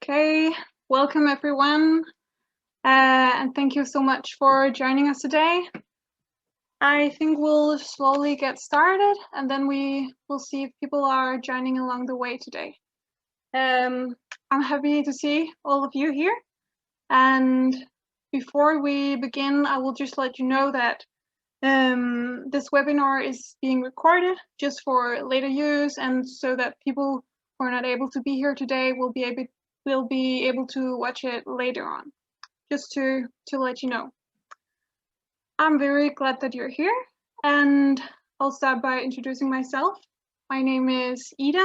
Okay, welcome everyone, and thank you so much for joining us today. I think we'll slowly get started, and then we will see if people are joining along the way today. I'm happy to see all of you here, and before we begin, I will just let you know that this webinar is being recorded just for later use, and so that people who are not able to be here today will be able to watch it later on, just to let you know. I'm very glad that you're here, and I'll start by introducing myself. My name is Ida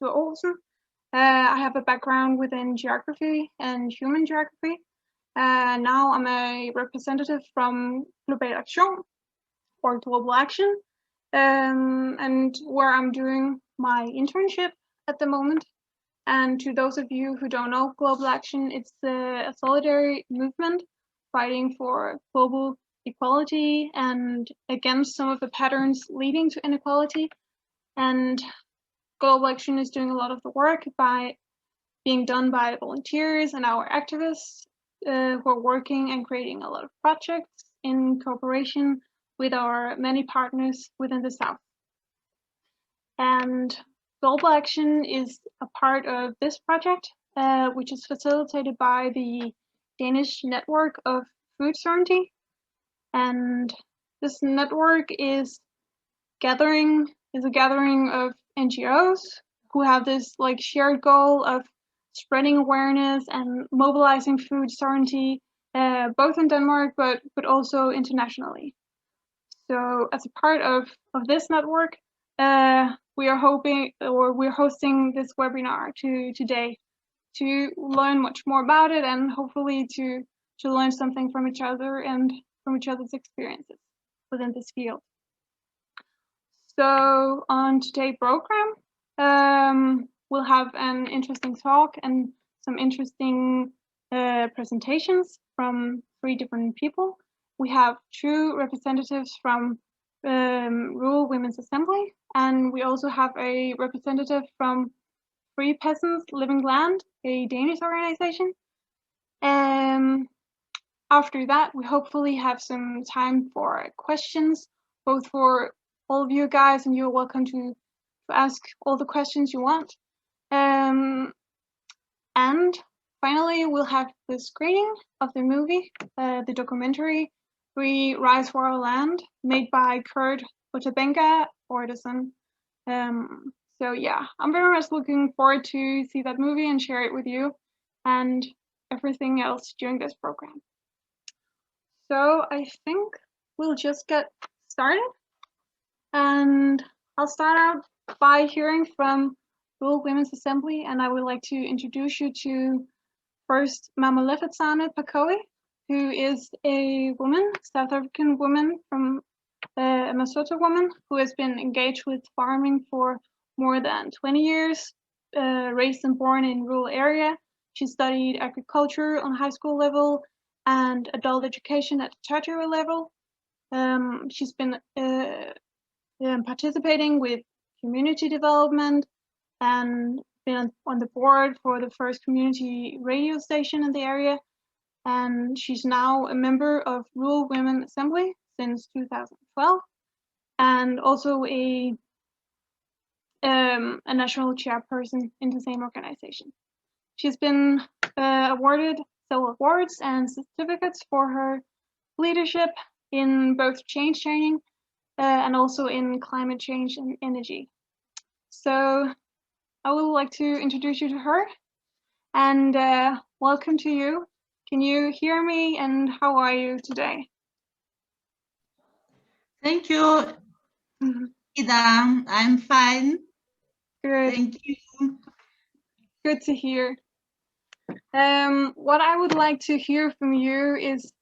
Kurt Orderson. I have a background within geography and human geography. Now I'm a representative from Global Action, or Global Action, and where I'm doing my internship at the moment. And to those of you who don't know Global Action, it's a solidarity movement fighting for global equality and against some of the patterns leading to inequality. And Global Action is doing a lot of the work by being done by volunteers and our activists who are working and creating a lot of projects in cooperation with our many partners within the South. And Global Action is a part of this project, which is facilitated by the Danish Network of Food Sovereignty. And this network is a gathering of NGOs who have this shared goal of spreading awareness and mobilizing food sovereignty, both in Denmark but also internationally. So as a part of this network, we're hosting this webinar today to learn much more about it, and hopefully to learn something from each other and from each other's experiences within this field. So on today's program, we'll have an interesting talk and some interesting presentations from 3 different people. We have 2 representatives from Rural Women's Assembly, and we also have a representative from Free Peasants Living Land, a Danish organization. After that, we hopefully have some time for questions, both for all of you guys, and you're welcome to ask all the questions you want. And finally, we'll have the screening of the movie, the documentary We Rise for Our Land, made by Kurt Orderson. So yeah, I'm very much looking forward to see that movie and share it with you and everything else during this program. So I think we'll just get started, and I'll start out by hearing from Rural Women's Assembly, and I would like to introduce you to first Mama Lefetsane Pakoe, who is a woman, South African woman, from a Masota woman who has been engaged with farming for more than 20 years, raised and born in rural area. She studied agriculture on high school level and adult education at tertiary level. She's been participating with community development and been on the board for the first community radio station in the area. And she's now a member of Rural Women Assembly since 2012, and also a national chairperson in the same organization. She's been awarded several awards and certificates for her leadership in both change training and also in climate change and energy. So I would like to introduce you to her, and welcome to you. Can you hear me, and how are you today? Thank you, Ida. I'm fine. Good. Thank you. Good to hear. What I would like to hear from you is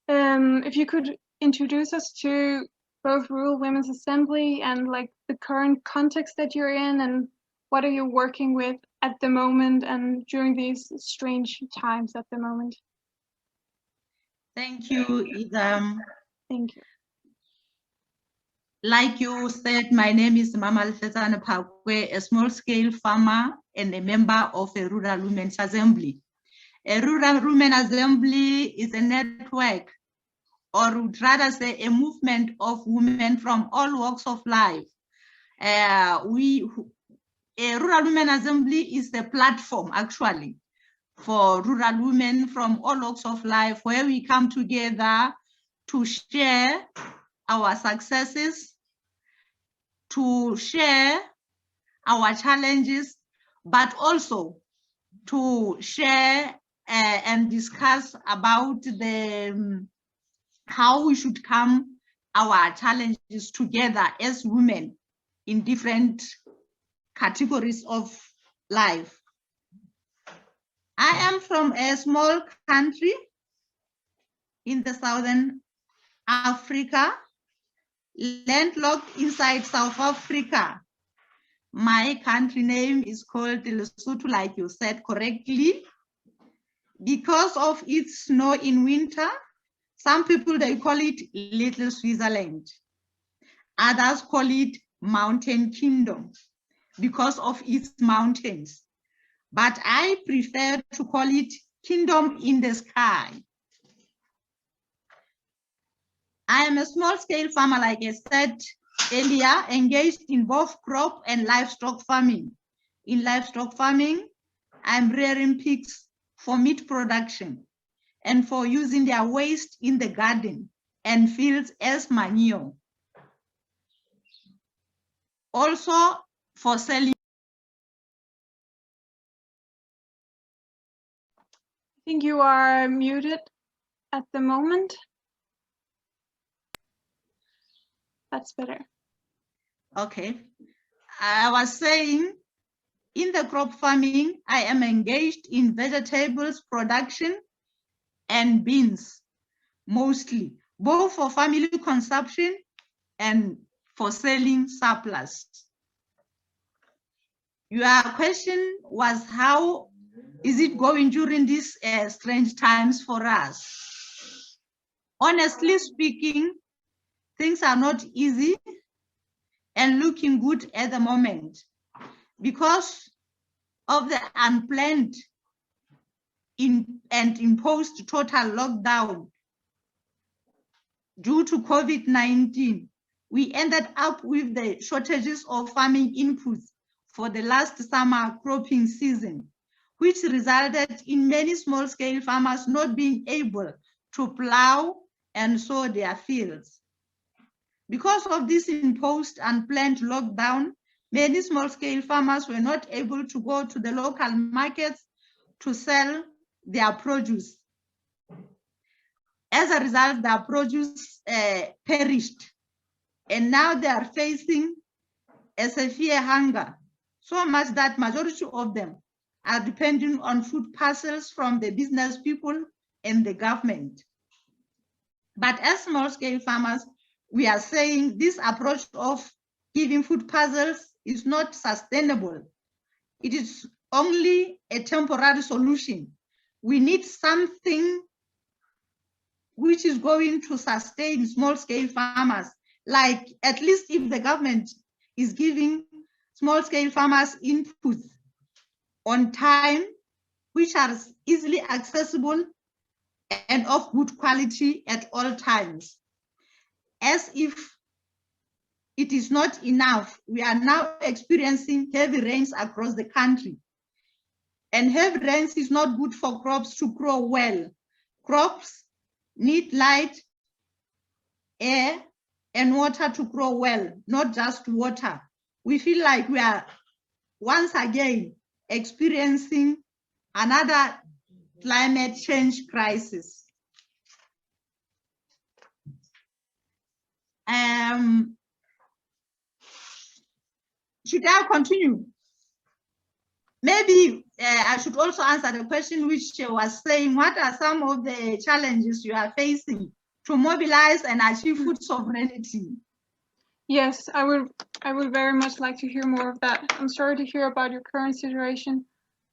if you could introduce us to both Rural Women's Assembly and the current context that you're in, and what are you working with at the moment and during these strange times at the moment. Thank you, Ida. Thank you. Like you said, my name is Mama Lefetsane Phakwe, a small-scale farmer and a member of a Rural Women's Assembly. A Rural Women Assembly is a network, or would rather say a movement of women from all walks of life. A Rural Women Assembly is a platform, actually, for rural women from all walks of life, where we come together to share our successes, to share our challenges, but also to share and discuss about how we should come our challenges together as women in different categories of life. I am from a small country in the southern Africa, landlocked inside South Africa. My country name is called Lesotho, like you said correctly. Because of its snow in winter, some people, they call it Little Switzerland. Others call it Mountain Kingdom because of its mountains. But I prefer to call it Kingdom in the Sky. I am a small-scale farmer, like I said earlier, engaged in both crop and livestock farming. In livestock farming, I'm rearing pigs for meat production and for using their waste in the garden and fields as manure. Also for selling. I think you are muted at the moment. That's better. Okay. I was saying, in the crop farming, I am engaged in vegetables production and beans, mostly, both for family consumption and for selling surplus. Your question was, how is it going during these strange times for us? Honestly speaking, things are not easy and looking good at the moment because of the unplanned and imposed total lockdown due to COVID-19. We ended up with the shortages of farming inputs for the last summer cropping season, which resulted in many small-scale farmers not being able to plow and sow their fields. Because of this imposed unplanned lockdown, many small-scale farmers were not able to go to the local markets to sell their produce. As a result, their produce perished, and now they are facing a severe hunger, so much that majority of them are depending on food parcels from the business people and the government. But as small-scale farmers, we are saying this approach of giving food parcels is not sustainable. It is only a temporary solution. We need something which is going to sustain small-scale farmers, like at least if the government is giving small-scale farmers inputs on time, which are easily accessible and of good quality at all times. As if it is not enough, we are now experiencing heavy rains across the country. And heavy rains is not good for crops to grow well. Crops need light, air, and water to grow well, not just water. We feel like we are once again experiencing another climate change crisis. Should I continue? Maybe I should also answer the question which was saying, what are some of the challenges you are facing to mobilize and achieve food sovereignty? Yes, I would very much like to hear more of that. I'm sorry to hear about your current situation,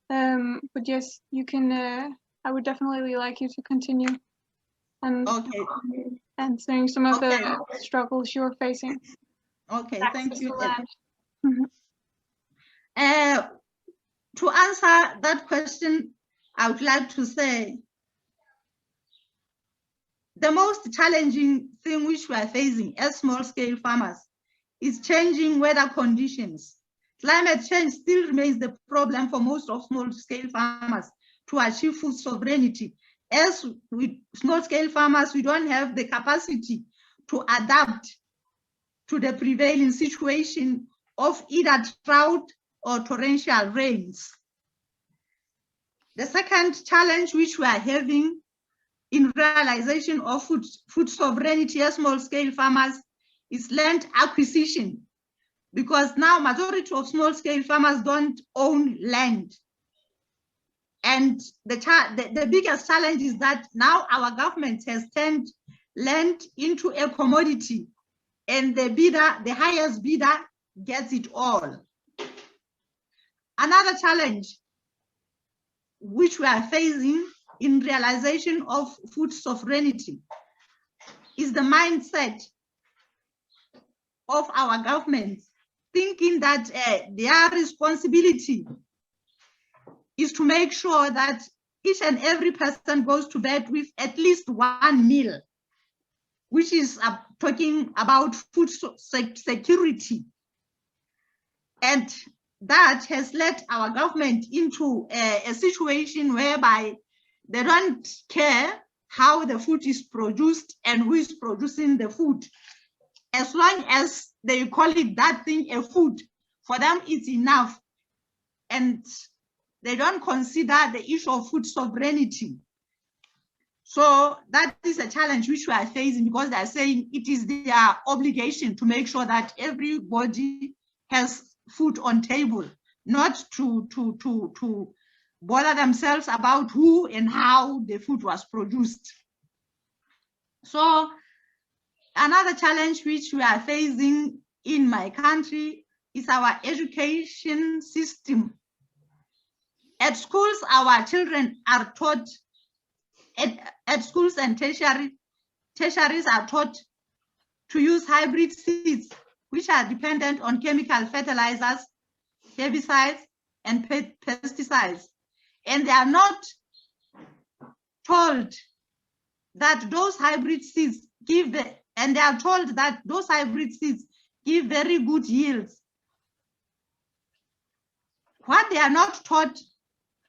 but yes, you can. I would definitely like you to continue and saying some of the struggles you're facing. Okay, thank you. to land. To answer that question, I would like to say the most challenging thing which we are facing as small-scale farmers is changing weather conditions. Climate change still remains the problem for most of small-scale farmers to achieve food sovereignty. As with small-scale farmers, we don't have the capacity to adapt to the prevailing situation of either drought or torrential rains. The second challenge which we are having in realization of food sovereignty as small-scale farmers is land acquisition, because now majority of small-scale farmers don't own land. And the biggest challenge is that now our government has turned land into a commodity, and the highest bidder gets it all. Another challenge which we are facing in realization of food sovereignty is the mindset of our government, thinking that their responsibility is to make sure that each and every person goes to bed with at least one meal, which is talking about food security. And that has led our government into a situation whereby they don't care how the food is produced and who is producing the food. As long as they call it that thing a food, for them it's enough. And they don't consider the issue of food sovereignty. So that is a challenge which we are facing, because they are saying it is their obligation to make sure that everybody has food on table, not to bother themselves about who and how the food was produced. So another challenge which we are facing in my country is our education system. At schools, our children are taught, at schools and tertiaries are taught to use hybrid seeds, which are dependent on chemical fertilizers, herbicides, and pesticides. And they are not told that those hybrid seeds give very good yields. What they are not taught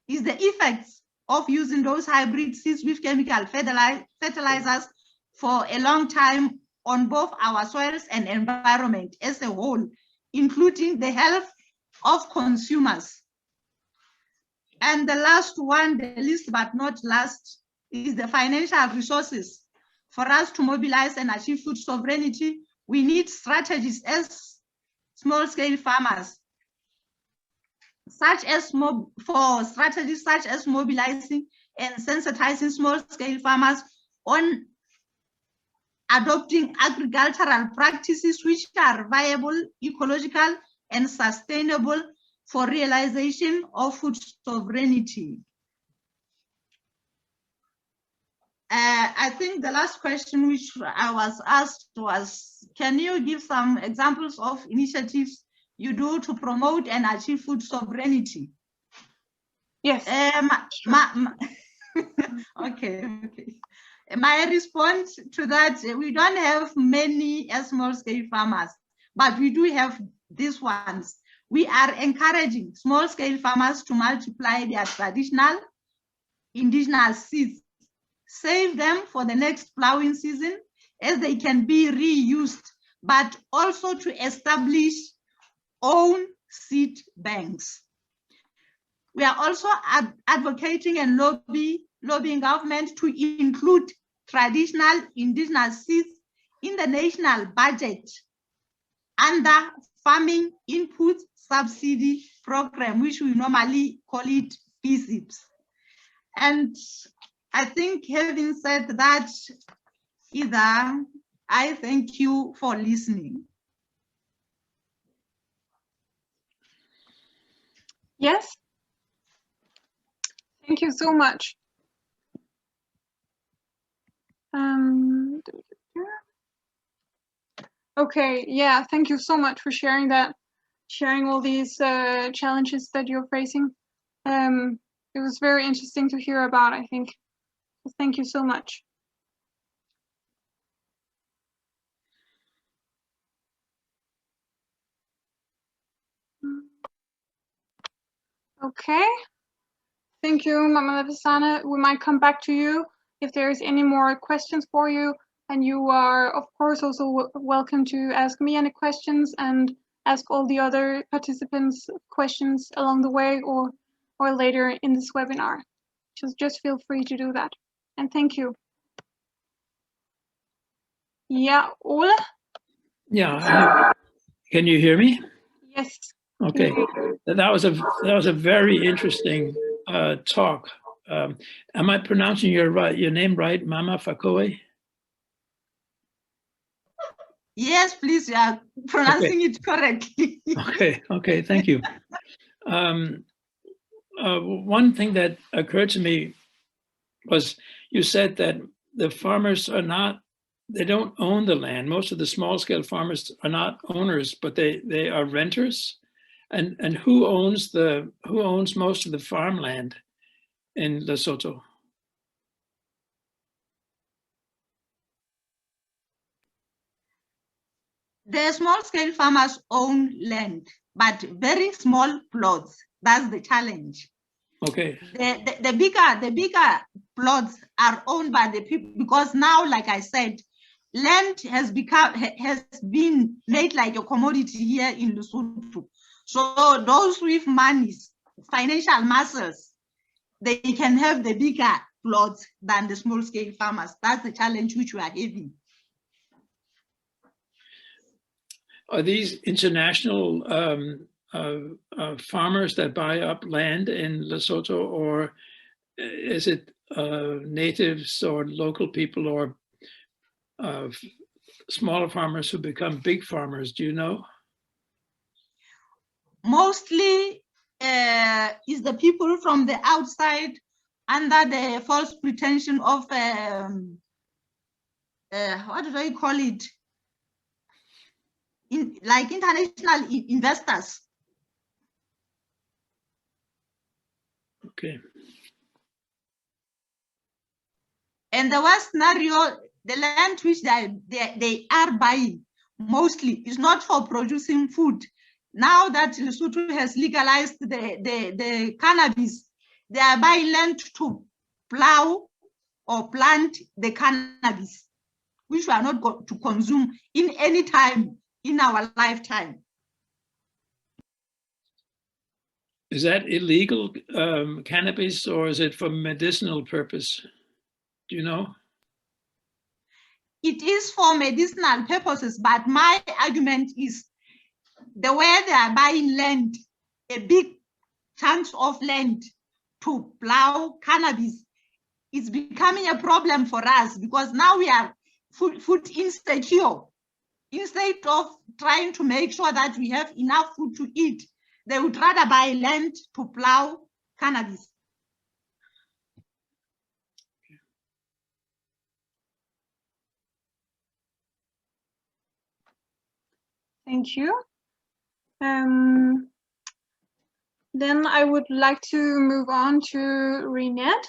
is the effects of using those hybrid seeds with chemical fertilizers for a long time on both our soils and environment as a whole, including the health of consumers. And the last one, the least but not last, is the financial resources. For us to mobilize and achieve food sovereignty, we need strategies as small-scale farmers, strategies such as mobilizing and sensitizing small-scale farmers on adopting agricultural practices which are viable, ecological, and sustainable for realization of food sovereignty. I think the last question which I was asked was, can you give some examples of initiatives you do to promote and achieve food sovereignty? Yes. Okay. My response to that, we don't have many small-scale farmers, but we do have these ones. We are encouraging small-scale farmers to multiply their traditional indigenous seeds, save them for the next plowing season as they can be reused, but also to establish own seed banks. We are also advocating and lobbying government to include traditional indigenous seeds in the national budget under farming input subsidy program, which we normally call it peasants. And I think having said that, Ida, I thank you for listening. Yes. Thank you so much. Okay, yeah, thank you so much for sharing that, sharing all these challenges that you're facing. It was very interesting to hear about, I think. So thank you so much. Okay, thank you, Mama Levisana. We might come back to you if there's any more questions for you. And you are, of course, also welcome to ask me any questions and ask all the other participants questions along the way or later in this webinar. Just feel free to do that. And thank you. Yeah, Ole? Yeah, can you hear me? Yes. Okay, that was a very interesting talk. Am I pronouncing your name right, Mama Fakoe? Yes, please, you are pronouncing it correctly. Okay, thank you. One thing that occurred to me was you said that the farmers are not, they don't own the land. Most of the small scale farmers are not owners, but they are renters. And who owns most of the farmland in Lesotho? The small scale farmers own land, but very small plots. That's the challenge. Okay. The bigger plots are owned by the people because now, like I said, land has been made like a commodity here in Lesotho. So those with money, financial muscles, they can have the bigger plots than the small scale farmers. That's the challenge which we are having. Are these international farmers that buy up land in Lesotho, or is it natives or local people or smaller farmers who become big farmers? Do you know? Mostly is the people from the outside under the false pretension of what do I call it? Like international investors. Okay. And the worst scenario, the land which they are buying mostly is not for producing food. Now that Lesotho has legalized the cannabis, they are buying land to plow or plant the cannabis, which we are not going to consume in any time in our lifetime. Is that illegal cannabis, or is it for medicinal purpose? Do you know? It is for medicinal purposes, but my argument is the way they are buying land, a big chunks of land to plow cannabis, is becoming a problem for us because now we are food insecure. Instead of trying to make sure that we have enough food to eat, they would rather buy land to plow cannabis. Thank you. Then I would like to move on to Renette.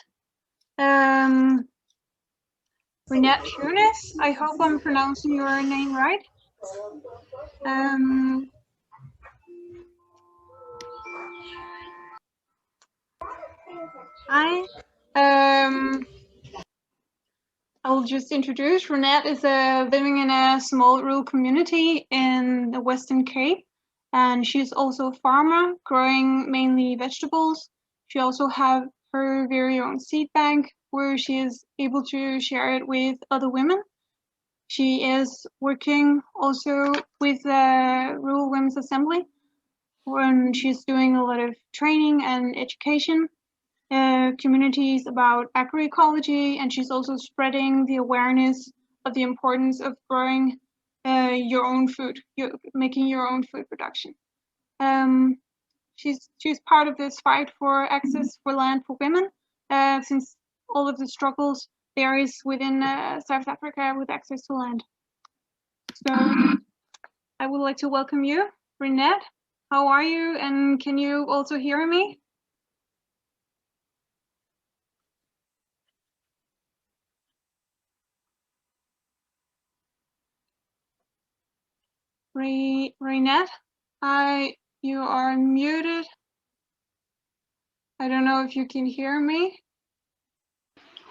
Renette Funes, I hope I'm pronouncing your name right. Hi. I'll just introduce. Renette is living in a small rural community in the Western Cape, and she's also a farmer, growing mainly vegetables. She also has her very own seed bank, where she is able to share it with other women. She is working also with the Rural Women's Assembly, when she's doing a lot of training and education communities about agroecology, and she's also spreading the awareness of the importance of growing your own food, making your own food production. She's part of this fight for access for land for women, since all of the struggles there is within South Africa with access to land. So I would like to welcome you, Renette. How are you? And can you also hear me? Renette, you are muted. I don't know if you can hear me.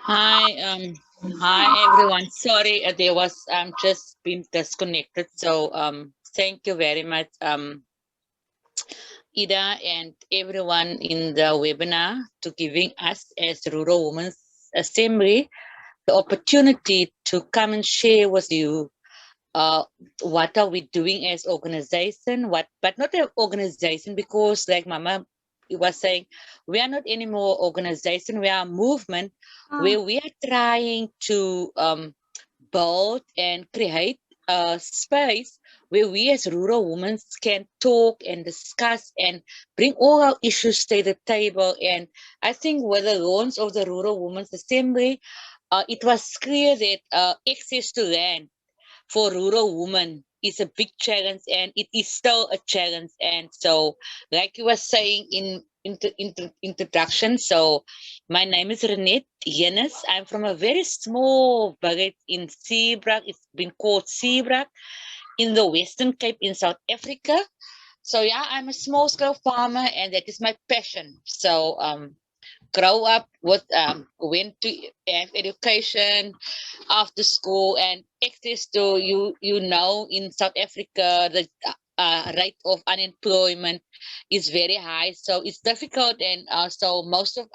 Hi, hi everyone. Sorry, there was just been disconnected. So thank you very much, Ida and everyone in the webinar to giving us as Rural Women's Assembly the opportunity to come and share with you what are we doing as organization, but not an organization, because like Mama was saying, we are not anymore organization, we are a movement where we are trying to build and create a space where we as rural women can talk and discuss and bring all our issues to the table. And I think with the launch of the Rural Women's Assembly, it was clear that access to land for rural women is a big challenge, and it is still a challenge. And so, like you were saying in introduction, so my name is Renette Yennis. I'm from a very small village in Seabrook. It's been called Seabrook in the Western Cape in South Africa. So yeah, I'm a small scale farmer, and that is my passion. So grow up with went to have education after school and access to you know in South Africa the rate of unemployment is very high, so it's difficult. And so most of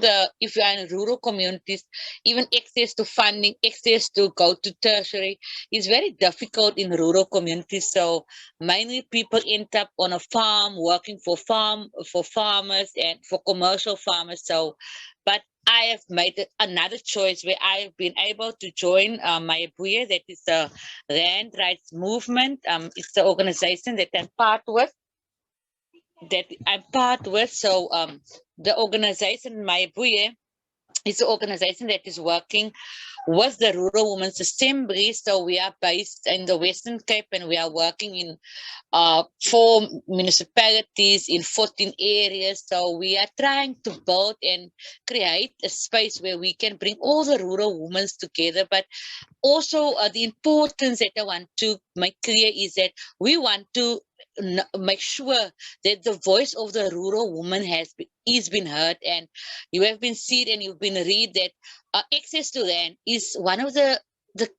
the, if you are in rural communities, even access to funding, access to go to tertiary is very difficult in rural communities. So mainly people end up on a farm working for farmers and for commercial farmers. So but I have made another choice where I have been able to join my Buye, that is the Land Rights Movement. It's the organization that I'm part with. So the organization My Buye is an organization that is working with the Rural Women's Assembly. So we are based in the Western Cape, and we are working in 4 municipalities in 14 areas. So we are trying to build and create a space where we can bring all the rural women together. But also the importance that I want to make clear is that we want to make sure that the voice of the rural woman is been heard. And you have been seen and you've been read that access to land is one of the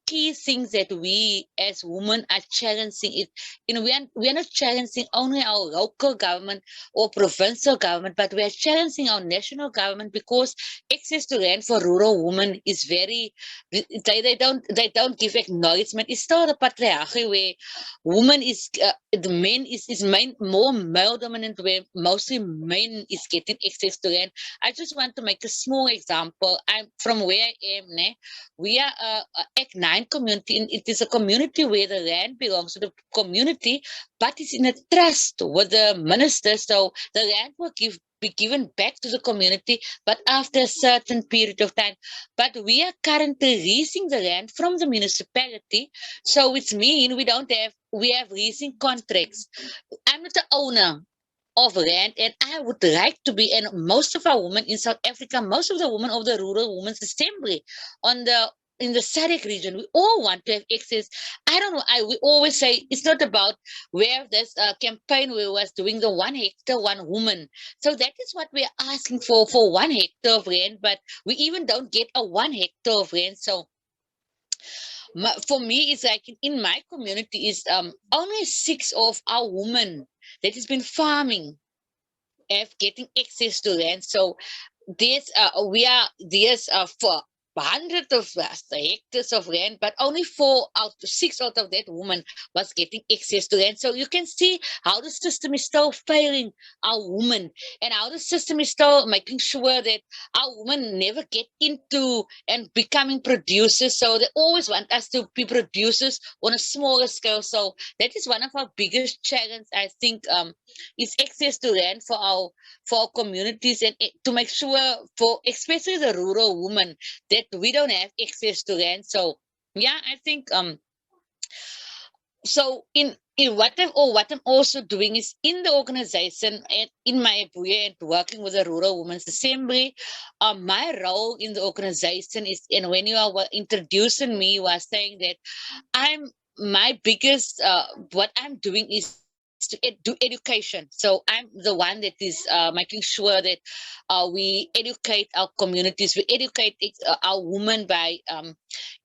key things that we as women are challenging. It, we are not challenging only our local government or provincial government, but we are challenging our national government, because access to land for rural women is very, they don't give acknowledgement. It's still the patriarchy where woman is the men is more male dominant, where mostly men is getting access to land. I just want to make a small example. I'm from where I am. We are Act 9 community, and it is a community where the land belongs to the community, but it's in a trust with the minister. So the land will be given back to the community, but after a certain period of time. But we are currently leasing the land from the municipality. So it's mean we have leasing contracts. I'm not the owner of land, and I would like to be, and most of our women in South Africa, most of the women of the Rural Women's Assembly in the SADC region, we all want to have access. I don't know, we always say it's not about where this campaign we was doing the 1 hectare, 1 woman. So that is what we're asking for 1 hectare of land, but we even don't get a 1 hectare of land. So for me, it's like in my community is only 6 of our women that has been farming have getting access to land. So there's for hundreds of hectares of land, but only 6 out of that woman was getting access to land. So you can see how the system is still failing our women, and how the system is still making sure that our women never get into and becoming producers. So they always want us to be producers on a smaller scale. So that is one of our biggest challenges, I think, is access to land for our communities, and to make sure for especially the rural women that we don't have access to land. So yeah, I think so in what I'm also doing is in the organization and in my buoy and working with the Rural Women's Assembly. My role in the organization is, and when you were introducing me, was saying that my biggest what I'm doing is to do education. So I'm the one that is making sure that we educate our communities, we educate our women by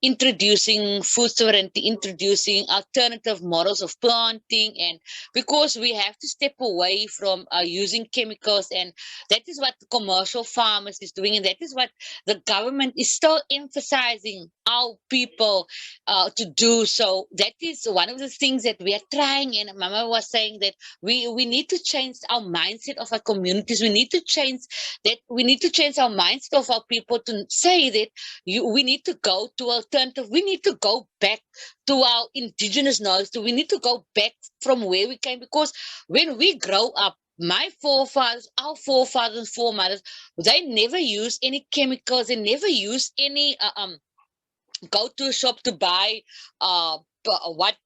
introducing food sovereignty, introducing alternative models of planting, and because we have to step away from using chemicals, and that is what the commercial farmers is doing, and that is what the government is still emphasizing our people to do. So that is one of the things that we are trying, and Mama was saying that we need to change our mindset of our communities. We need to change our mindset of our people to say that we need to go to alternative. We need to go back to our indigenous knowledge. We need to go back from where we came, because when we grow up, my forefathers, our forefathers and foremothers, they never used any chemicals. They never used any go to a shop to buy what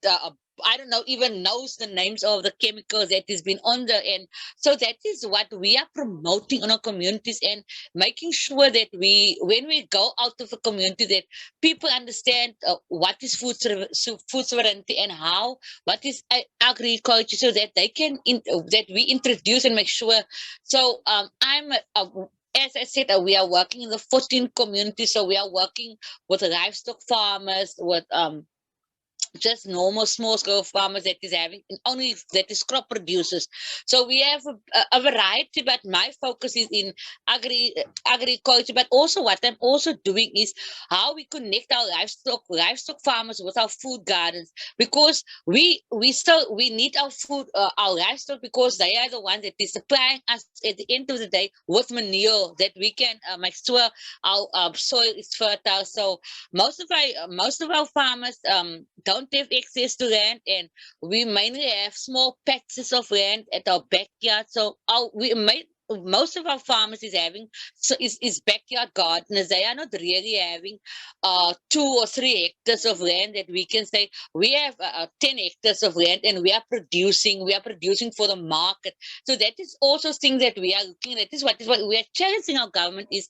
I don't know, even knows the names of the chemicals that has been on the end. So that is what we are promoting in our communities, and making sure that when we go out of a community, that people understand what is food sovereignty and what is agriculture, so that they can that we introduce and make sure. So I'm as I said, we are working in the 14 communities. So we are working with livestock farmers, with just normal small scale farmers that is having only that is crop producers. So we have a variety, but my focus is in agriculture. But also what I'm also doing is how we connect our livestock farmers with our food gardens, because we need our food, our livestock, because they are the ones that is supplying us at the end of the day with manure that we can make sure our soil is fertile. So most of our farmers don't have access to land, and we mainly have small patches of land at our backyard. So most of our farmers is backyard gardeners. They are not really having 2 or 3 hectares of land that we can say we have 10 hectares of land and we are producing for the market. So that is also things that we are looking at. That is what we are challenging our government is.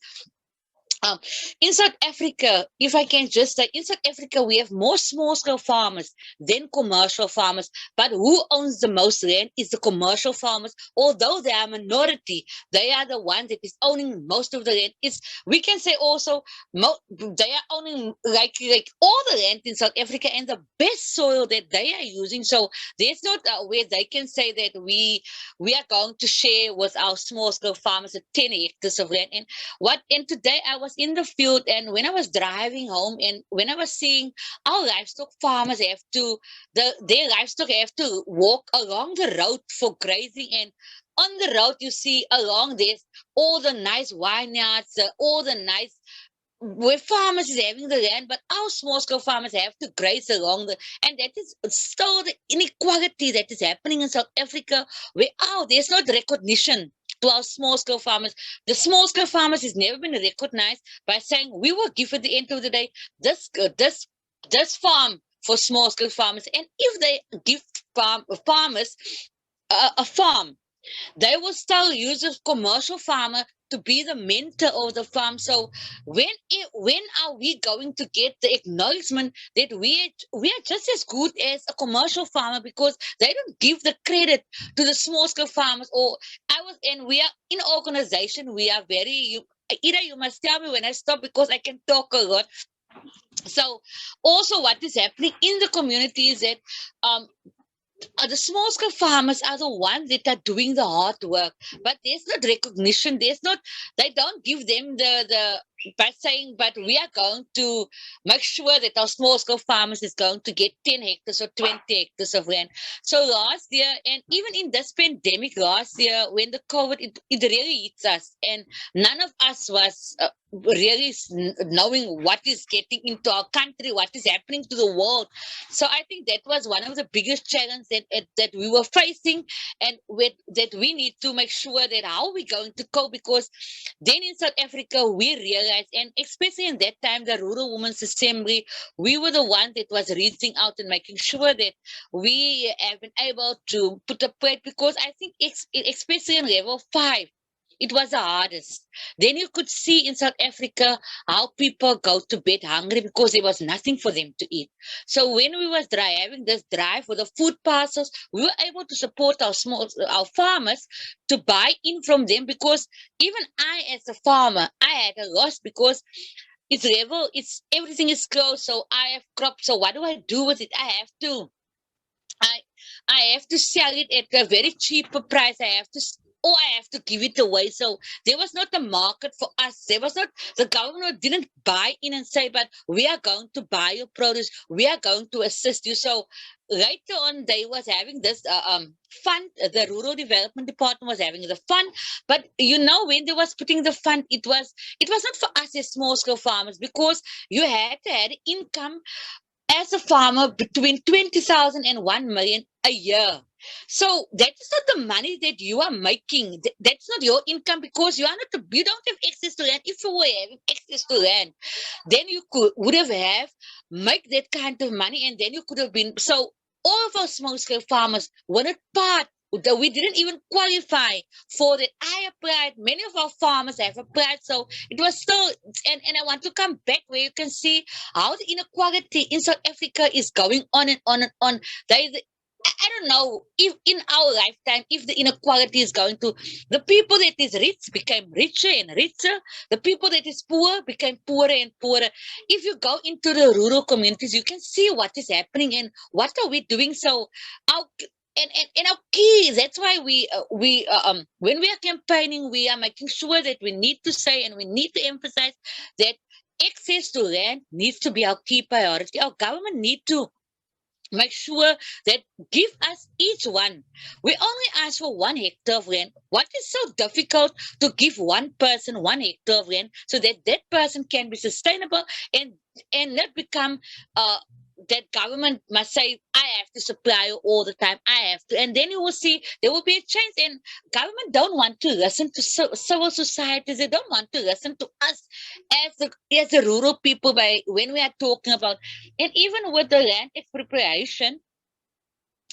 In South Africa, if I can just say, in South Africa, we have more small-scale farmers than commercial farmers. But who owns the most land is the commercial farmers. Although they are a minority, they are the ones that is owning most of the land. We can say also they are owning like all the land in South Africa and the best soil that they are using. So there's not where they can say that we are going to share with our small-scale farmers 10 hectares of land. And today I was in the field, and when I was driving home, and when I was seeing our livestock farmers their livestock have to walk along the road for grazing, and on the road you see along this all the nice vineyards, all the nice where farmers is having the land, but our small scale farmers have to graze along and that is still the inequality that is happening in South Africa, where there's not recognition to our small scale farmers. The small scale farmers has never been recognized by saying we will give at the end of the day this farm for small scale farmers, and if they give farmers a farm, they will still use a commercial farmer to be the mentor of the farm. So when are we going to get the acknowledgement that we are just as good as a commercial farmer, because they don't give the credit to the small scale farmers? And we are in organization, we are either you must tell me when I stop, because I can talk a lot. So also what is happening in the community is that the small scale farmers are the ones that are doing the hard work, but there's not recognition. They don't give them the by saying, but we are going to make sure that our small scale farmers is going to get 10 hectares or 20 hectares of land. So last year, and even in this pandemic last year, when the COVID, it really hits us, and none of us was really knowing what is getting into our country, what is happening to the world. So I think that was one of the biggest challenges that we were facing, and that we need to make sure that how we're going to cope, because then in South Africa we realize rights. And especially in that time, the Rural Women's Assembly, we were the ones that was reaching out and making sure that we have been able to put a plate, because I think especially in level 5, it was the hardest. Then you could see in South Africa how people go to bed hungry because there was nothing for them to eat. So when we was having this drive for the food parcels, we were able to support our farmers to buy in from them, because even I as a farmer, I had a loss because everything is closed. So I have crops. So what do I do with it? I have to sell it at a very cheaper price. I have to give it away. So there was not a market for us. The government didn't buy in and say, but we are going to buy your produce. We are going to assist you. So later on, they was having this fund. The Rural Development Department was having the fund. But when they was putting the fund, it was not for us as small scale farmers, because you had to have income as a farmer between 20,000 and 1 million a year. So that is not the money that you are making. That's not your income, because you don't have access to land. If you were having access to land, then you would have make that kind of money, and then you could have been. So all of our small scale farmers were not part. We didn't even qualify for that. I applied. Many of our farmers have applied. So it was still, and I want to come back where you can see how the inequality in South Africa is going on and on and on. I don't know if in our lifetime, if the inequality is going to, the people that is rich became richer and richer. The people that is poor became poorer and poorer. If you go into the rural communities, you can see what is happening and what are we doing. So our key, that's why when we are campaigning, we are making sure that we need to say and we need to emphasize that access to land needs to be our key priority. Our government need to make sure that give us each one. We only ask for 1 hectare of land. What is so difficult to give one person 1 hectare of land so that that person can be sustainable and not become that government must say, I have to supply you all the time. I have to. And then you will see there will be a change. And government don't want to listen to civil societies. They don't want to listen to us as the rural people when we are talking about. And even with the land expropriation,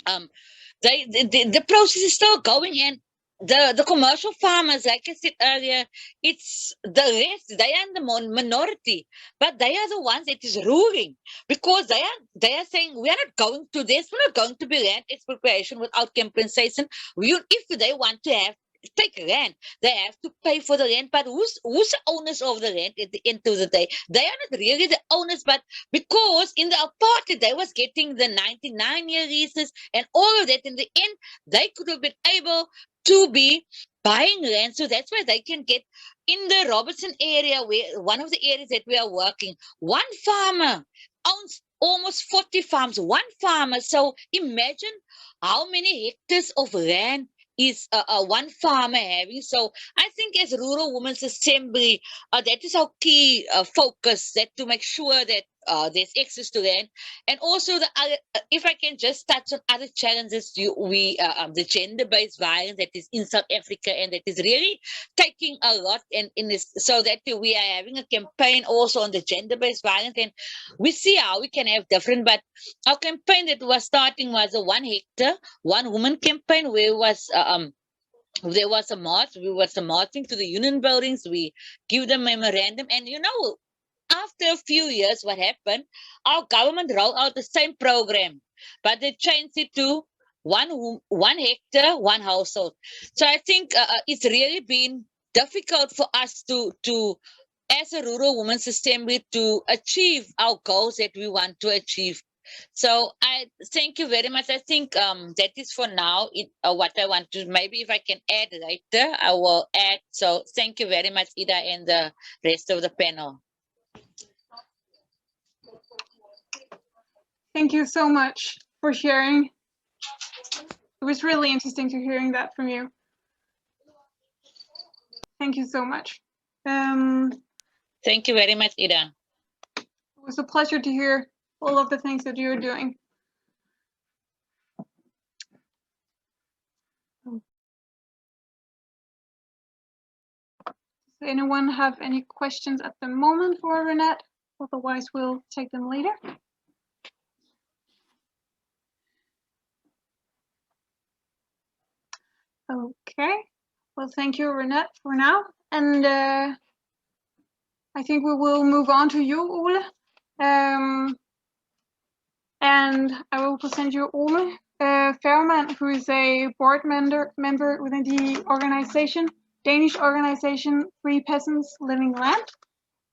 the process is still going. And the commercial farmers, like I said earlier, it's the rest. They are in the minority, but they are the ones that is ruling, because they are saying we are not going to this. We're not going to be land expropriation without compensation. If they want to take land, they have to pay for the land. But who's the owners of the land at the end of the day? They are not really the owners, but because in the apartheid they was getting the 99-year leases and all of that, in the end they could have been able to be buying land. So that's why they can get in the Robertson area, where one of the areas that we are working, one farmer owns almost 40 farms, one farmer. So imagine how many hectares of land is one farmer having. So I think as Rural Women's Assembly, that is our key focus, that to make sure that there's access to land. And also the other, if I can just touch on other challenges, the gender-based violence that is in South Africa, and that is really taking a lot, and in this, so that we are having a campaign also on the gender-based violence, and we see how we can have different. But our campaign that was starting was a 1 hectare, 1 woman campaign, where there was a march. We was marching to the union buildings. We give them memorandum, and after a few years, what happened? Our government rolled out the same program, but they changed it to 1 hectare, 1 household. So I think it's really been difficult for us to as a Rural Women's Assembly, to achieve our goals that we want to achieve. So I thank you very much. I think that is for now what I want to. Maybe if I can add later, I will add. So thank you very much, Ida, and the rest of the panel. Thank you so much for sharing. It was really interesting to hearing that from you. Thank you so much. Thank you very much, Ida. It was a pleasure to hear all of the things that you're doing. Does anyone have any questions at the moment for Renette? Otherwise, we'll take them later. Okay, well, thank you, Renette, for now. And I think we will move on to you, Ole. And I will present you Ole Fairman, who is a board member within the organization, Danish organization, Free Peasants Living Land.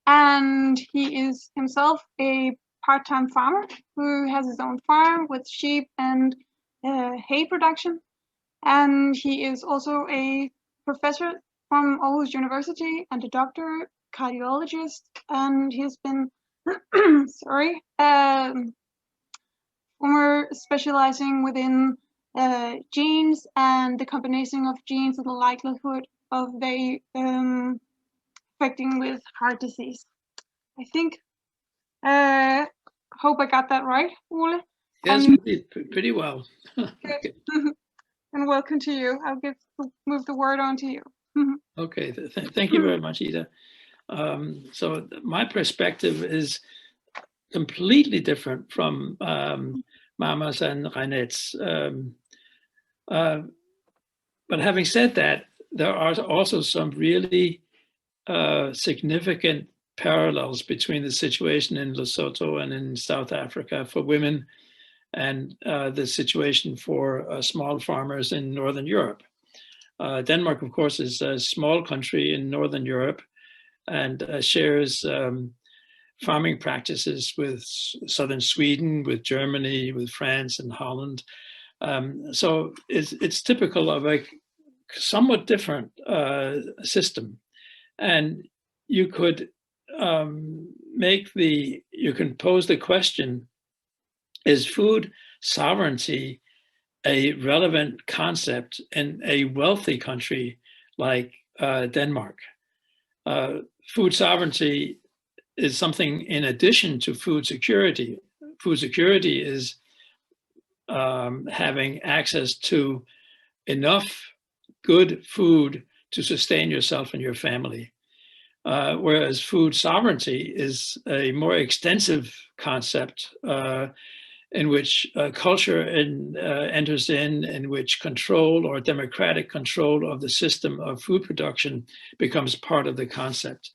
And he is himself a part-time farmer who has his own farm with sheep and hay production. And he is also a professor from Aarhus University and a doctor, cardiologist. And he's been, sorry, former specializing within genes and the combination of genes and the likelihood of they affecting with heart disease. I think, hope I got that right, Ole. Yes, pretty well. Okay. And welcome to you. I'll move the word on to you. Okay, thank you very much, Ida. So my perspective is completely different from Mama's and Renette's. But having said that, there are also some really significant parallels between the situation in Lesotho and in South Africa for women and the situation for small farmers in Northern Europe. Denmark, of course, is a small country in Northern Europe and shares farming practices with southern Sweden, with Germany, with France and Holland. So it's typical of a somewhat different system. And you could you can pose the question, is food sovereignty a relevant concept in a wealthy country like Denmark? Food sovereignty is something in addition to food security. Food security is having access to enough good food to sustain yourself and your family. Whereas food sovereignty is a more extensive concept in which culture enters in which control or democratic control of the system of food production becomes part of the concept.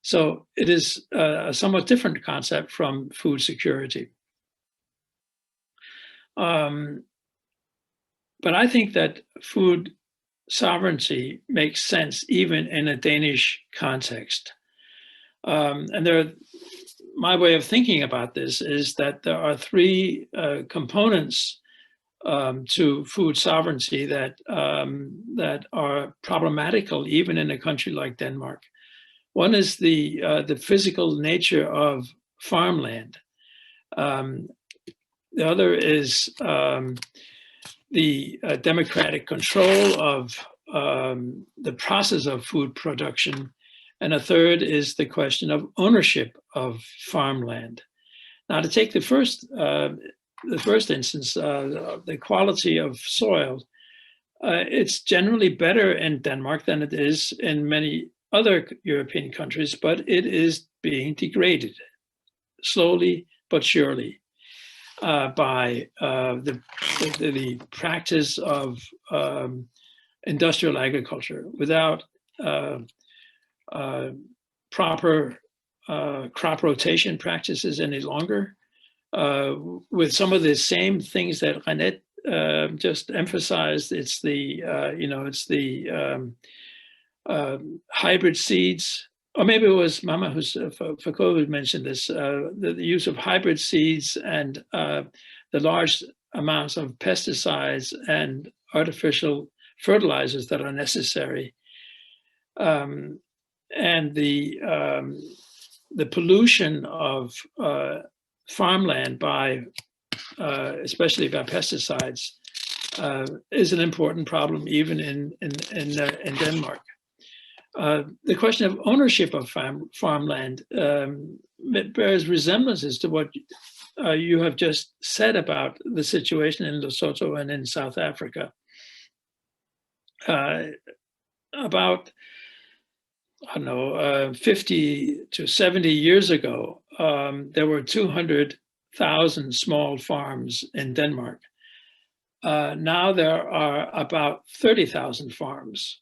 So it is a somewhat different concept from food security. But I think that food sovereignty makes sense even in a Danish context. And my way of thinking about this is that there are three components to food sovereignty that are problematical even in a country like Denmark. One is the physical nature of farmland. The other is the democratic control of the process of food production. And a third is the question of ownership of farmland. Now, to take the first instance, the quality of soil, it's generally better in Denmark than it is in many other European countries, but it is being degraded slowly but surely by the practice of industrial agriculture without proper crop rotation practices any longer, with some of the same things that Renette just emphasized. It's the hybrid seeds, or maybe it was Mama Foucault who mentioned this, the use of hybrid seeds and the large amounts of pesticides and artificial fertilizers that are necessary. And the pollution of farmland by, especially by pesticides, is an important problem even in Denmark. The question of ownership of farmland bears resemblances to what you have just said about the situation in Lesotho and in South Africa. About I don't know, 50 to 70 years ago, there were 200,000 small farms in Denmark. Now there are about 30,000 farms.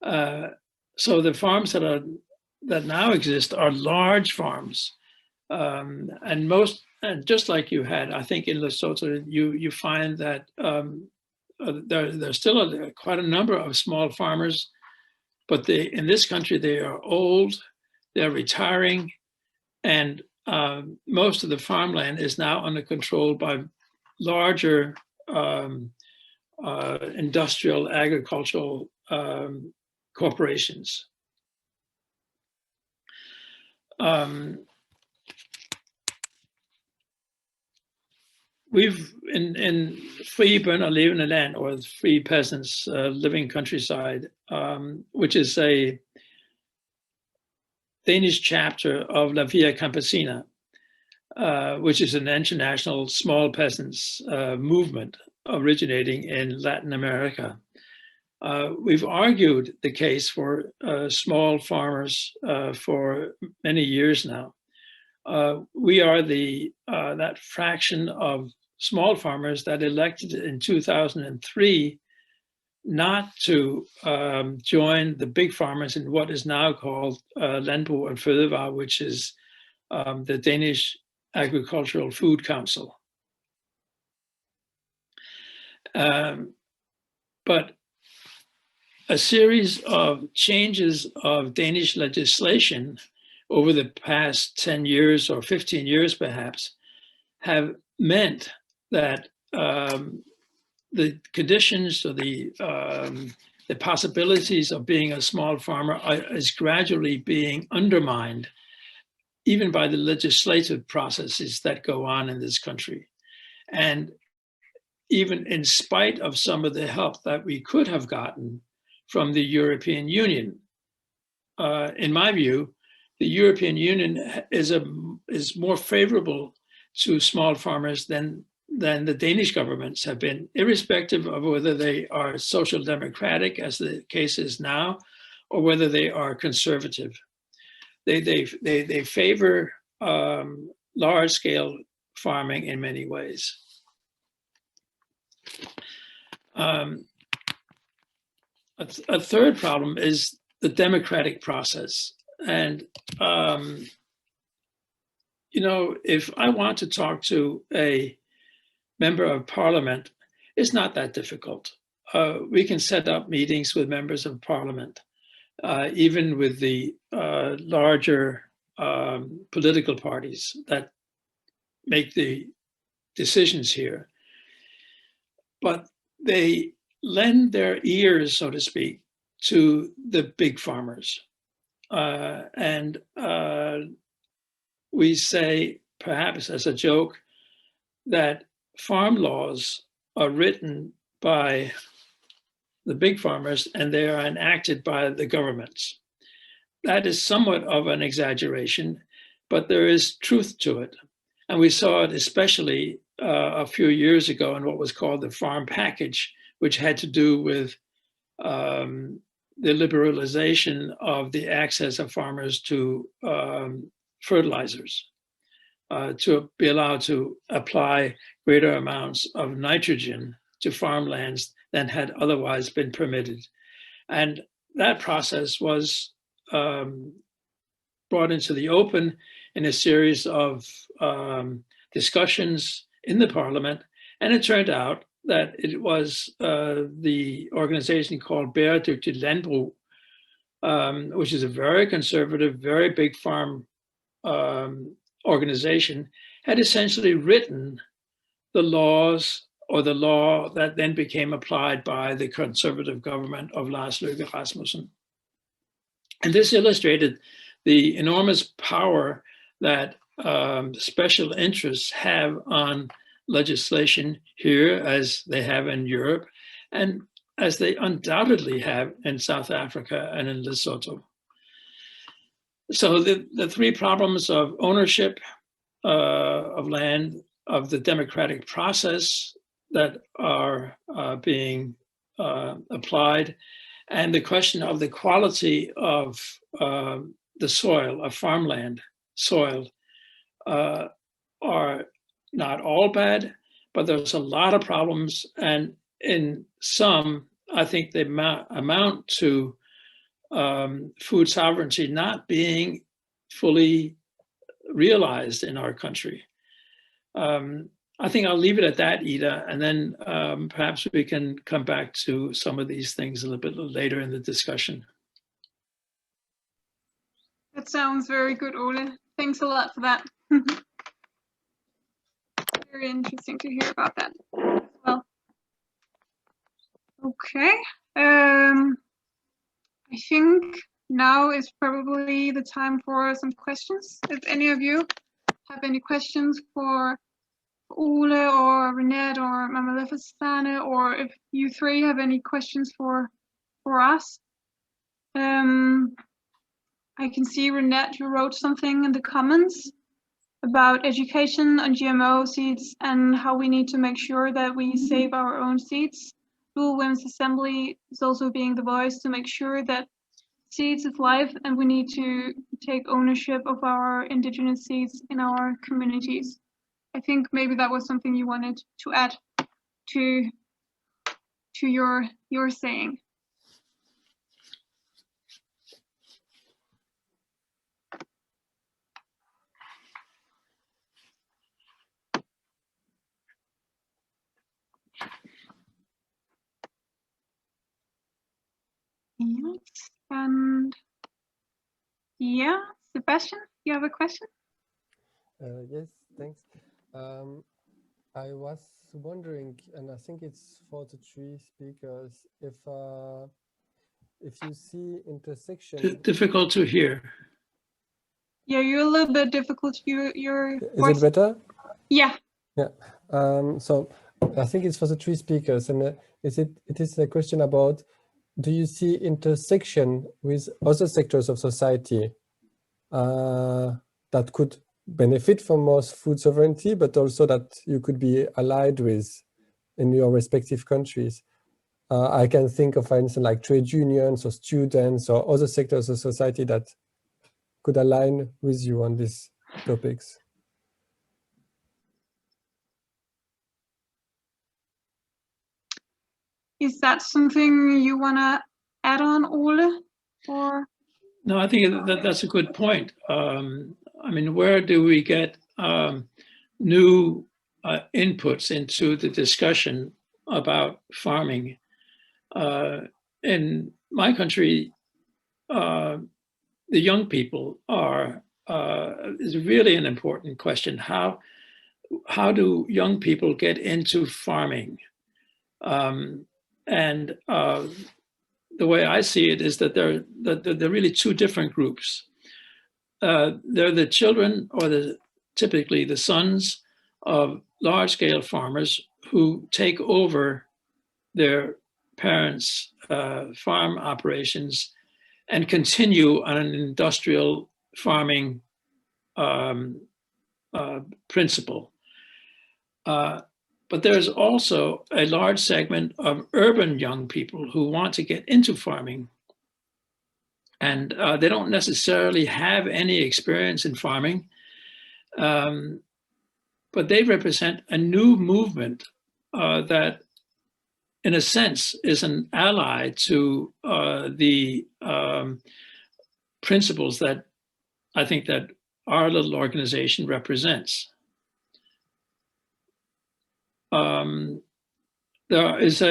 So the farms that now exist are large farms, and just like you had, I think in Lesotho, you find that there's still quite a number of small farmers, but in this country they are old, they're retiring, and most of the farmland is now under control by larger industrial agricultural corporations. We've in Free Bønder Levende Land, or Free Peasants Living Countryside, which is a Danish chapter of La Via Campesina, which is an international small peasants movement originating in Latin America. We've argued the case for small farmers for many years now. We are that fraction of small farmers that elected in 2003 not to join the big farmers in what is now called Landbrug og Fødevare, which is the Danish Agricultural Food Council. But a series of changes of Danish legislation over the past 10 years or 15 years perhaps have meant that the conditions or the possibilities of being a small farmer is gradually being undermined, even by the legislative processes that go on in this country. And even in spite of some of the help that we could have gotten from the European Union, in my view, the European Union is more favorable to small farmers than the Danish governments have been, irrespective of whether they are social democratic, as the case is now, or whether they are conservative. They favor large-scale farming in many ways. A third problem is the democratic process. And, you know, if I want to talk to a member of parliament, it's not that difficult. We can set up meetings with members of parliament, even with the larger political parties that make the decisions here. But they lend their ears, so to speak, to the big farmers. And we say, perhaps as a joke, that farm laws are written by the big farmers and they are enacted by the governments. That is somewhat of an exaggeration, but there is truth to it. And we saw it especially a few years ago in what was called the farm package, which had to do with the liberalization of the access of farmers to fertilizers, to be allowed to apply greater amounts of nitrogen to farmlands than had otherwise been permitted. And that process was brought into the open in a series of discussions in the parliament. And it turned out that it was the organization called Bæredygtigt Landbrug, which is a very conservative, very big farm organization, had essentially written the laws, or the law that then became applied by the conservative government of Lars Løkke Rasmussen. And this illustrated the enormous power that special interests have on legislation here, as they have in Europe, and as they undoubtedly have in South Africa and in Lesotho. So the three problems of ownership of land, of the democratic process that are being applied, And the question of the quality of the soil, of farmland soil, are not all bad, but there's a lot of problems. And in some, I think they amount to food sovereignty not being fully realized in our country. I think I'll leave it at that, Ida, and then perhaps we can come back to some of these things a little bit later in the discussion. That sounds very good, Ole. Thanks a lot for that. Very interesting to hear about that as well. Okay. I think now is probably the time for some questions. If any of you have any questions for Ole or Renette or Mama Lefestane, or if you three have any questions for us. I can see Renette, you wrote something in the comments about education on GMO seeds and how we need to make sure that we save our own seeds. Dual Women's Assembly is also being the voice to make sure that seeds is life, and we need to take ownership of our indigenous seeds in our communities. I think maybe that was something you wanted to add to your saying. Yes, and yeah, Sebastian, you have a question? Yes, thanks. I was wondering, and I think it's for the three speakers, if you see intersection. Difficult to hear. Yeah, you're a little bit difficult. Your Is it better? Yeah. Yeah. So I think it's for the three speakers, and it is a question about, do you see intersection with other sectors of society that could benefit from more food sovereignty, but also that you could be allied with in your respective countries? I can think of, for instance, like trade unions or students or other sectors of society that could align with you on these topics. Is that something you want to add on, Ole? Or? No, I think that's a good point. I mean, where do we get new inputs into the discussion about farming? In my country, the young people is really an important question. How do young people get into farming? And the way I see it is that they're really two different groups. They're the children, or typically the sons of large-scale farmers who take over their parents' farm operations and continue on an industrial farming principle. But there's also a large segment of urban young people who want to get into farming. And they don't necessarily have any experience in farming, but they represent a new movement that, in a sense, is an ally to the principles that I think that our little organization represents. There's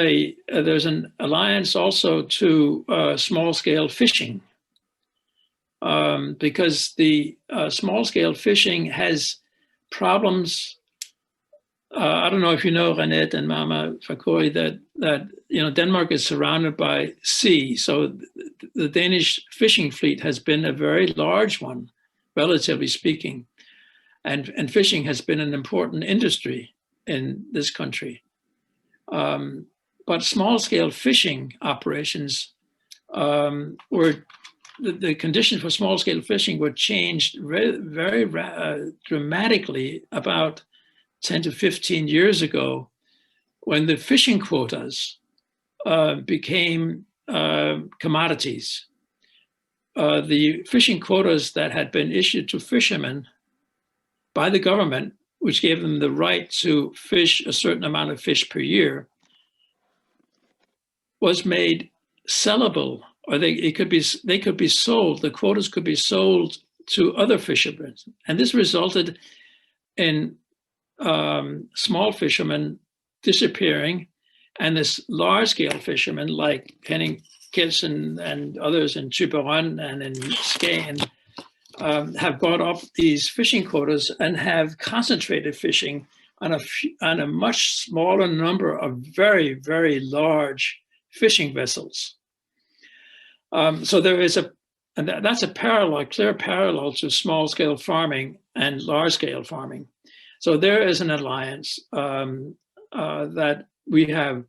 an alliance also to small-scale fishing, because the small-scale fishing has problems. I don't know if you know, Renette and Mama Fakori, that Denmark is surrounded by sea, so the Danish fishing fleet has been a very large one, relatively speaking, and fishing has been an important industry in this country. But small-scale fishing operations the conditions for small-scale fishing were changed very dramatically about 10 to 15 years ago, when the fishing quotas became commodities. The fishing quotas that had been issued to fishermen by the government, which gave them the right to fish a certain amount of fish per year, was made sellable, or they could be sold. The quotas could be sold to other fishermen, and this resulted in small fishermen disappearing, and this large-scale fishermen like Henning Kelsen and others in Thyborøn and in Skagen have bought up these fishing quotas and have concentrated fishing on a much smaller number of very, very large fishing vessels. So there is that's a clear parallel to small-scale farming and large-scale farming. So there is an alliance that we have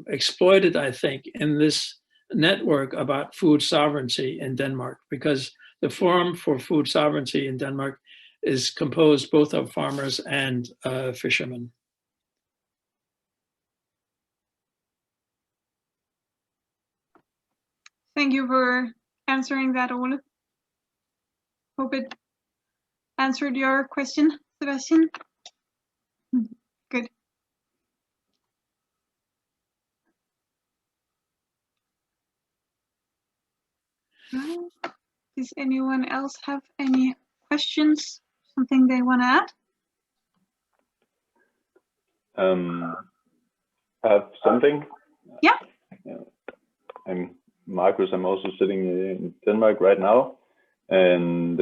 exploited, I think, in this network about food sovereignty in Denmark, because the Forum for Food Sovereignty in Denmark is composed both of farmers and fishermen. Thank you for answering that, Ole. Hope it answered your question, Sebastian. Good. Does anyone else have any questions? Something they want to add? I have something. Yeah. I'm Marcus. I'm also sitting in Denmark right now, and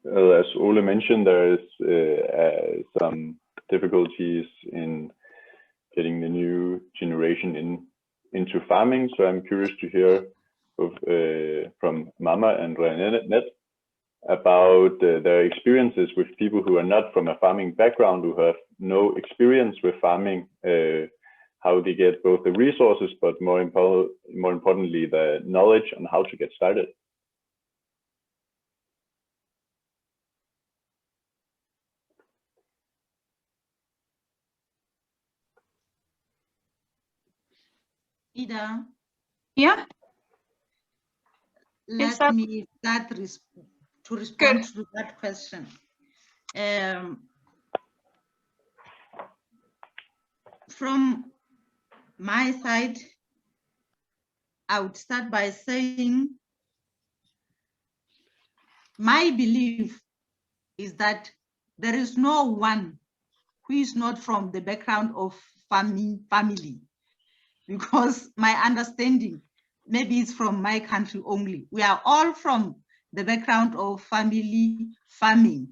as Ole mentioned, there is some difficulties in getting the new generation into farming. So I'm curious to hear from Mama and René about their experiences with people who are not from a farming background, who have no experience with farming, how they get both the resources, but more importantly, the knowledge on how to get started. Ida? Yeah. Let me start to respond to that question. From my side, I would start by saying my belief is that there is no one who is not from the background of farming family, because my understanding maybe it's from my country only. We are all from the background of family farming.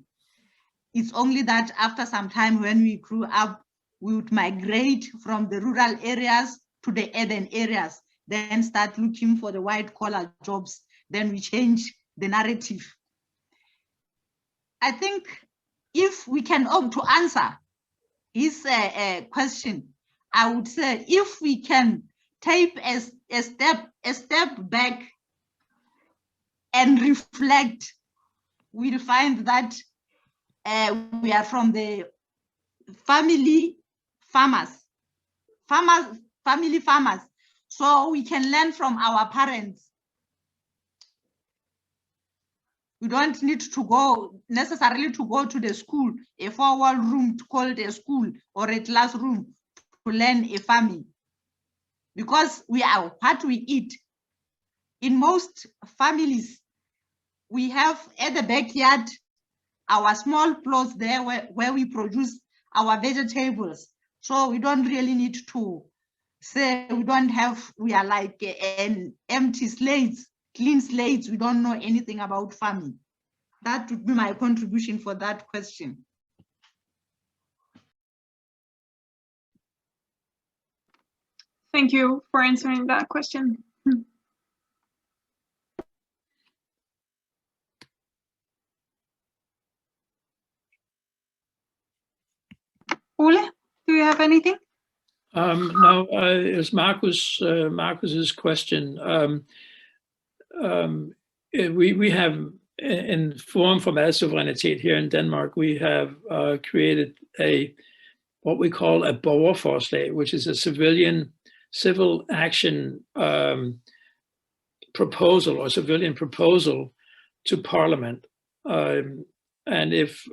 It's only that after some time when we grew up, we would migrate from the rural areas to the urban areas, then start looking for the white collar jobs. Then we change the narrative. I think if we can to answer his question, I would say if we can take a step back and reflect, we'll find that we are from the family farmers. So we can learn from our parents. We don't need to necessarily go to the school, a 4-wall room called a school or a classroom to learn a farming, because we are what we eat. In most families, we have at the backyard our small plots there where we produce our vegetables. So we don't really need to say we are like an empty slates, clean slates. We don't know anything about farming. That would be my contribution for that question. Thank you for answering that question. Ole, do you have anything? No, it's Marcus's question. We have in Forum for Madsuverænitet here in Denmark, we have created what we call a borgerforslag, which is a civilian civil action proposal or civilian proposal to Parliament. And if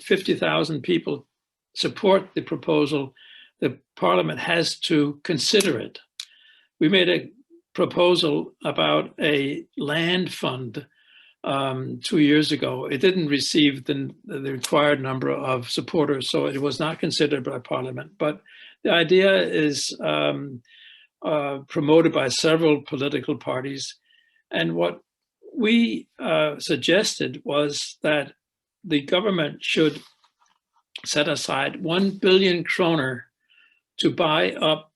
50,000 people support the proposal, the Parliament has to consider it. We made a proposal about a land fund 2 years ago. It didn't receive the required number of supporters, so it was not considered by Parliament. But the idea is promoted by several political parties. And what we suggested was that the government should set aside 1 billion kroner to buy up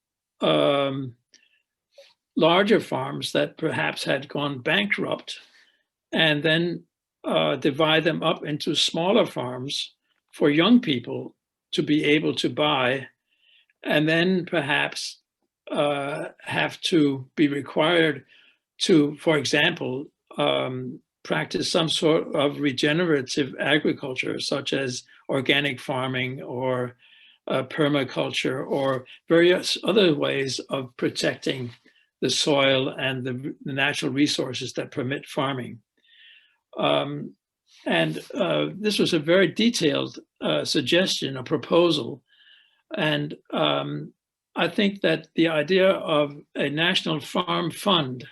larger farms that perhaps had gone bankrupt, and then divide them up into smaller farms for young people to be able to buy, and then perhaps have to be required to, for example, practice some sort of regenerative agriculture, such as organic farming or permaculture or various other ways of protecting the soil and the natural resources that permit farming. This was a very detailed suggestion, a proposal. And I think that the idea of a national farm fund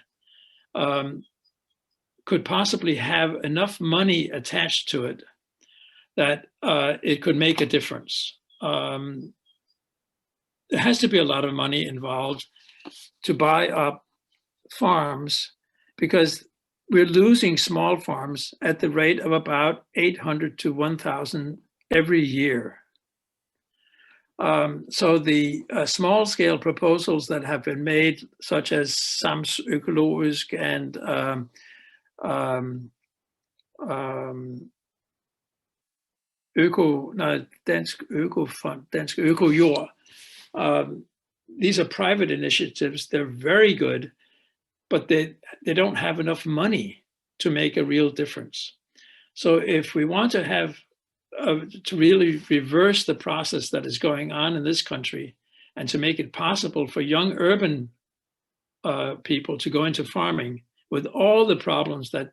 could possibly have enough money attached to it that it could make a difference. There has to be a lot of money involved to buy up farms, because we're losing small farms at the rate of about 800 to 1,000 every year. So the small-scale proposals that have been made, such as Sams Økologisk and Dansk Økofond, Dansk Økojord, these are private initiatives. They're very good, but they don't have enough money to make a real difference. So if we want to have to really reverse the process that is going on in this country, and to make it possible for young urban people to go into farming with all the problems that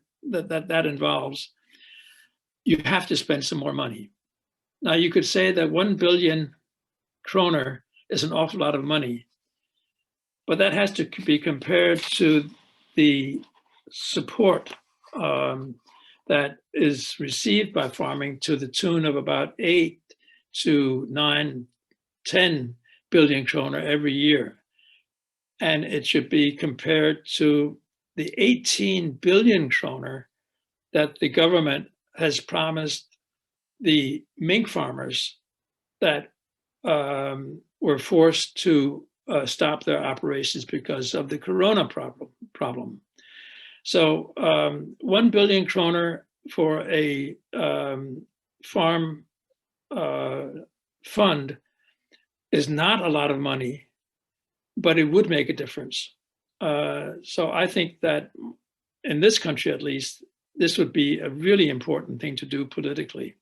involves, you have to spend some more money. Now, you could say that 1 billion kroner is an awful lot of money, but that has to be compared to the support that is received by farming to the tune of about 8 to 9, 10 billion kroner every year. And it should be compared to the 18 billion kroner that the government has promised the mink farmers that were forced to stop their operations because of the corona problem. So 1 billion kroner for a farm fund is not a lot of money, but it would make a difference. So I think that in this country, at least, this would be a really important thing to do politically.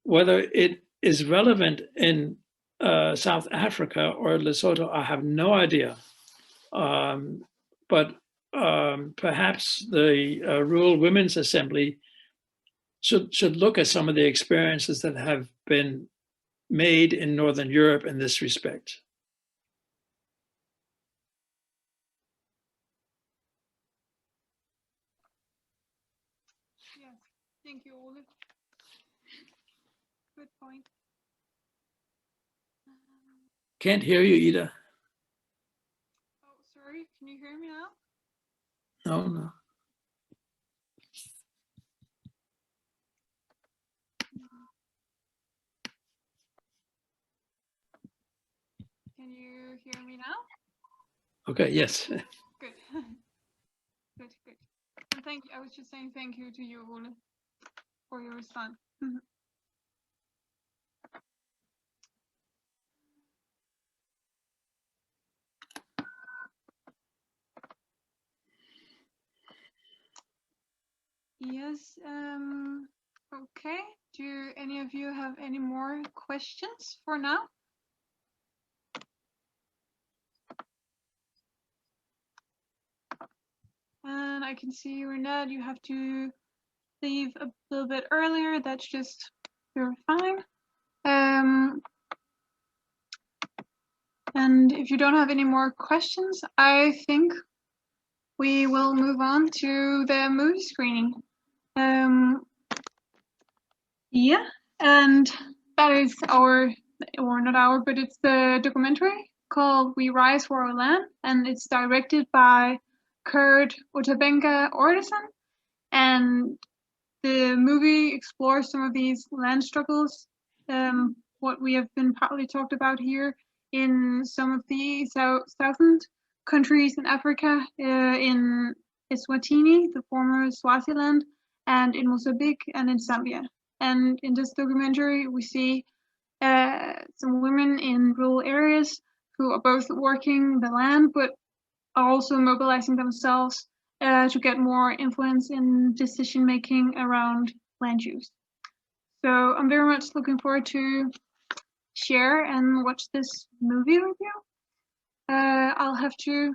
Whether it is relevant in South Africa or Lesotho, I have no idea. But perhaps the Rural Women's Assembly should look at some of the experiences that have been made in Northern Europe in this respect. Yes, thank you, Ole. Good point. Can't hear you, Ida. Oh, sorry, can you hear me now? No. Can you hear me now? Okay, yes. Good. Good. And thank you. I was just saying thank you to you, Ole, for your response. Yes. Okay. Do any of you have any more questions for now? And I can see, Renette, you have to leave a little bit earlier. That's just, you're fine. And if you don't have any more questions, I think we will move on to the movie screening. Yeah, and that is our, or not our, but it's the documentary called We Rise for Our Land, and it's directed by Kurt Orderson, and the movie explores some of these land struggles, what we have been partly talked about here in some of the southern countries in Africa, in Eswatini, the former Swaziland, and in Mozambique and in Zambia. And in this documentary, we see some women in rural areas who are both working the land, but are also mobilizing themselves to get more influence in decision making around land use. So I'm very much looking forward to share and watch this movie with you. I'll have to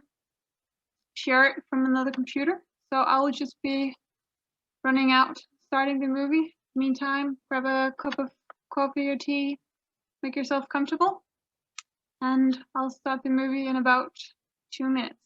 share it from another computer, so I'll just be running out, starting the movie. Meantime, grab a cup of coffee or tea, make yourself comfortable, and I'll start the movie in about 2 minutes.